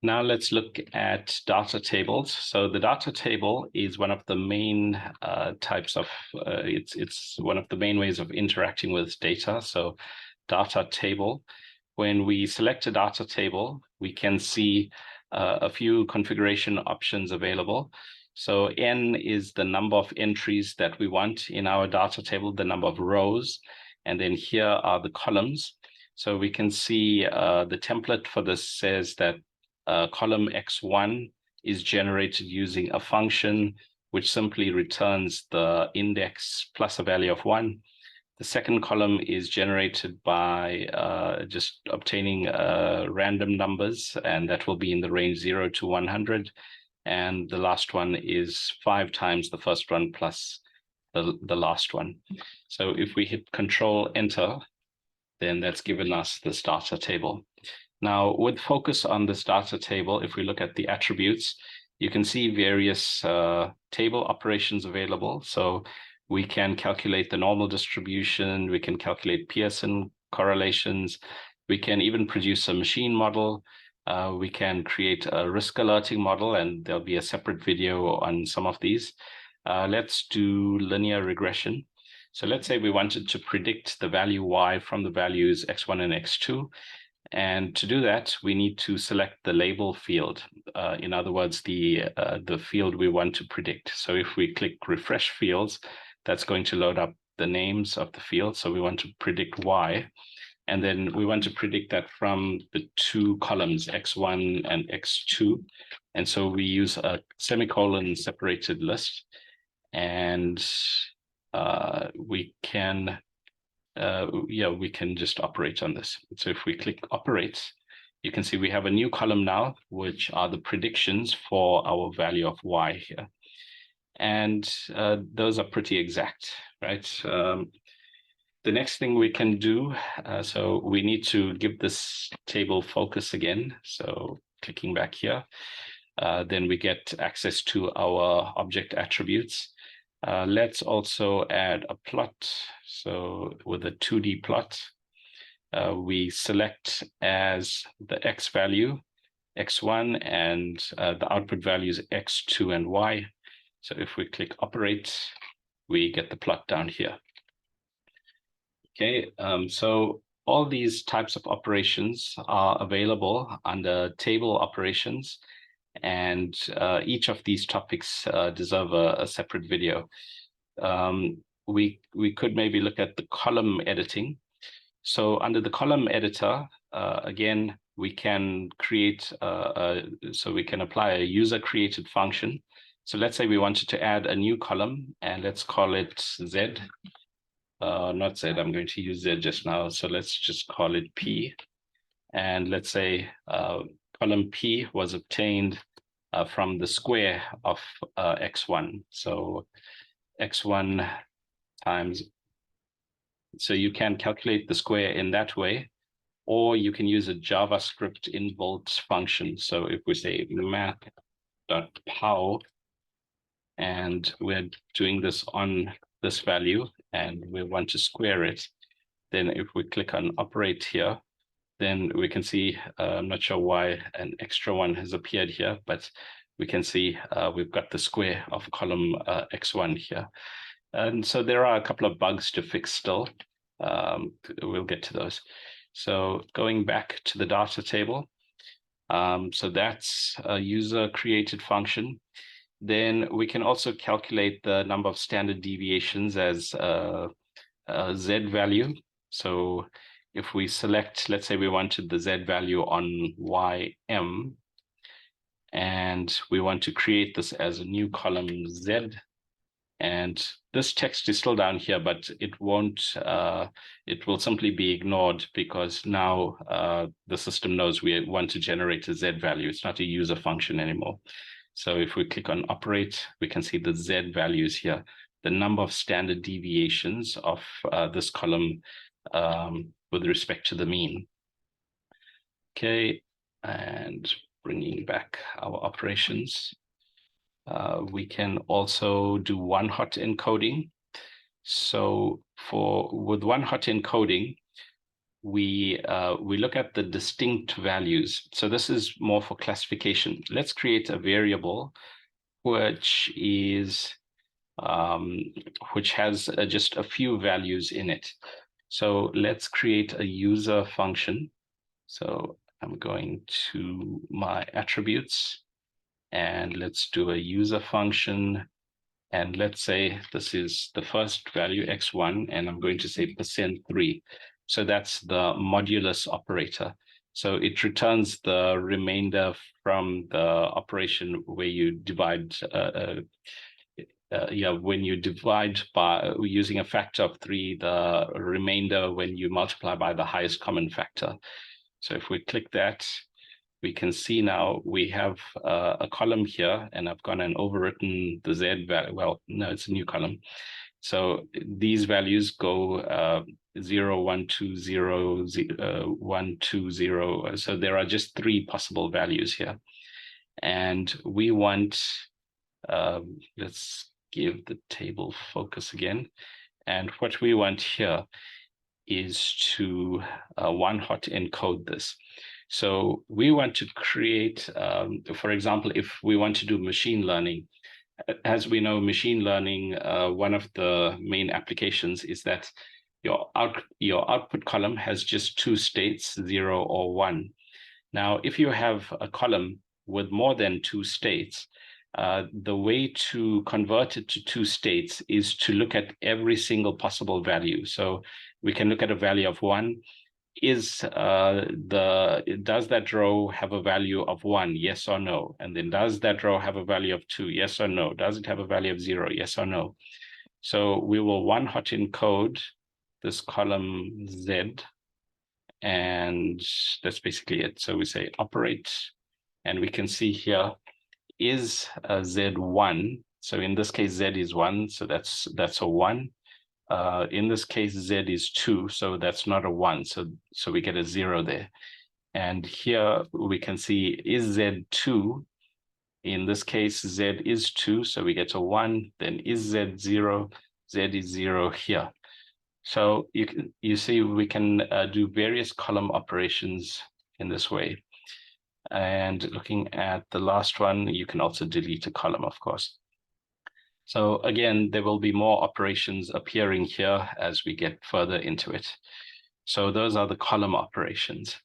Now let's look at data tables. So the data table is one of the main types of, it's one of the main ways of interacting with data. So data table, when we select a data table, we can see a few configuration options available. So N is the number of entries that we want in our data table, the number of rows, and then here are the columns. So we can see the template for this says that column X1 is generated using a function which simply returns the index plus a value of 1. The second column is generated by just obtaining random numbers, and that will be in the range 0 to 100. And the last one is 5 times the first one plus the last one. So if we hit Control Enter, then that's given us this data table. Now, with focus on this data table, if we look at the attributes, you can see various table operations available. So we can calculate the normal distribution, we can calculate Pearson correlations, we can even produce a machine model, we can create a risk alerting model, and there'll be a separate video on some of these. Let's do linear regression. So let's say we wanted to predict the value y from the values x1 and x2. And to do that, we need to select the label field. In other words, the field we want to predict. So if we click refresh fields, that's going to load up the names of the fields. So we want to predict y. And then we want to predict that from the two columns, x1 and x2. And so we use a semicolon separated list. And we can just operate on this. So if we click operate, you can see we have a new column now, which are the predictions for our value of y here. And those are pretty exact, right? The next thing we can do, so we need to give this table focus again. So clicking back here, then we get access to our object attributes. Let's also add a plot. So with a 2D plot, we select as the X value, X1, and the output values X2 and Y. So if we click operate, we get the plot down here. Okay, so all these types of operations are available under table operations. And each of these topics deserve a separate video. We could maybe look at the column editing. So under the column editor, again, we can create, so we can apply a user created function. So let's say we wanted to add a new column, and let's call it Z. Not Z, I'm going to use Z just now. So let's just call it P. And let's say column P was obtained from the square of x1. So x1 times, so you can calculate the square in that way, or you can use a JavaScript involt function. So if we say math.pow, and we're doing this on this value, and we want to square it, then if we click on operate here, then we can see, I'm not sure why an extra one has appeared here, but we can see we've got the square of column x1 here. And so there are a couple of bugs to fix still. We'll get to those. So going back to the data table, so that's a user created function. Then we can also calculate the number of standard deviations as a Z value. So if we select, let's say we wanted the Z value on YM, and we want to create this as a new column Z, and this text is still down here, but it won't, it will simply be ignored because now the system knows we want to generate a Z value. It's not a user function anymore. So if we click on operate, we can see the Z values here, the number of standard deviations of this column with respect to the mean. Okay, and bringing back our operations. We can also do one-hot encoding. So with one-hot encoding, we look at the distinct values. So this is more for classification. Let's create a variable which is which has just a few values in it. So let's create a user function. So I'm going to my attributes, and let's do a user function. And let's say this is the first value, x1, and I'm going to say %3. So that's the modulus operator. So it returns the remainder from the operation where you divide, when you divide by using a factor of 3, the remainder when you multiply by the highest common factor. So if we click that, we can see now we have a column here, and I've gone and overwritten the Z value. Well, no, it's a new column. So these values go 0, 1, 2, 0, 1, 2, 0. So there are just 3 possible values here. And we want, let's give the table focus again. And what we want here is to one-hot encode this. So we want to create, for example, if we want to do machine learning, as we know, machine learning, one of the main applications is that your output column has just 2 states, 0 or 1. Now, if you have a column with more than 2 states, the way to convert it to 2 states is to look at every single possible value. So we can look at a value of 1. Does that row have a value of 1? Yes or no? And then does that row have a value of 2? Yes or no? Does it have a value of 0? Yes or no? So we will one-hot encode this column Z, and that's basically it. So we say operate, and we can see here is Z1. So in this case, Z is 1, so that's a 1. In this case, Z is 2, so that's not a 1, so we get a 0 there. And here we can see is Z 2. In this case, Z is 2, so we get a 1. Then is Z 0? Z is 0 here. So you see we can do various column operations in this way. And looking at the last one, you can also delete a column, of course. So again, there will be more operations appearing here as we get further into it. So those are the column operations.